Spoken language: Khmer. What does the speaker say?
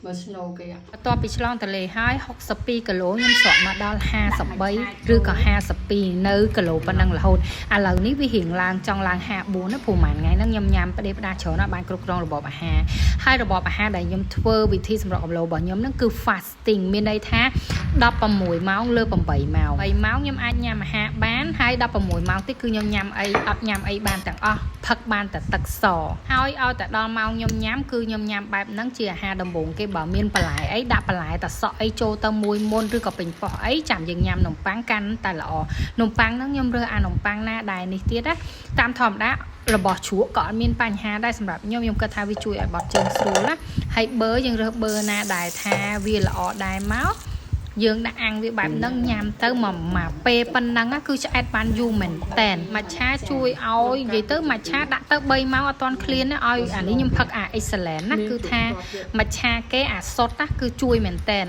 បើស្នូគេបន្ទាប់ពីឆ្លងទន្លេហើយ62គីឡូខ្ញុំស្រកមកដល់53ឬក៏52នៅគីឡូប៉ុណ្ណឹងរហូតឥឡូវនេះវារៀងឡើងចង់ឡើង54ណាព្រោះមួយថ្ងៃហ្នឹងខ្ញុំញ៉ាំផ្ដេផ្ដាច្រើនណាស់បានគ្រប់គ្រងរបបអាហារហើយរបបអាហារដែលខ្ញុំធ្វើវិធីសម្រក់គីឡូរបស់ខ្ញុំហ្នឹងគឺ fasting មានន័យថា16ម៉ោងលើ8ម៉ោង3ម៉ោងខ្ញុំអាចញ៉ាំអាហារបានហើយ16ម៉ោងទៀតគឺខ្ញុំញ៉ាំអីអត់ញ៉ាំអីបានទាំងអស់ផឹកបានតែទឹកសហើយឲ្យតែដល់ម៉ោងខ្ញុំញ៉ាំគឺខ្ញុំញ៉ាំបែបហ្នឹងជាអាហារដំបូងគេបើមានបន្លែអីដាក់បន្លែតសក់អីចូលទៅមួយមុនឬក៏ពេញប៉ោះអីចាំយើងញ៉ាំនំប៉័ងកាន់តែល្អនំប៉័ងហ្នឹងខ្ញុំរើសអានំប៉័ងណាដែលនេះទៀតណាតាមធម្មតារបស់ជ្រក់ក៏អត់មានបញ្ហាដែរសម្រាប់ខ្ញុំគិតថាវាជួយឲ្យបត់ជើងស្រួលណាហើយប៊ឺយើងរើសប៊ឺណាដែលថាវាល្អដែរមកយើងដាក់អាំងវាបែបហ្នឹងញ៉ាំទៅមួយពេលប៉ុណ្ណឹងគឺឆ្អែតបានយូរមែនតែនម៉ាឆាជួយឲ្យនិយាយទៅម៉ាឆាដាក់ទៅ3ម៉ោងអត់ទាន់ឃ្លានណាឲ្យអានេះខ្ញុំផឹកអា excellent ណាគឺថាម៉ាឆាគេអាសុតណាគឺជួយមែនតែន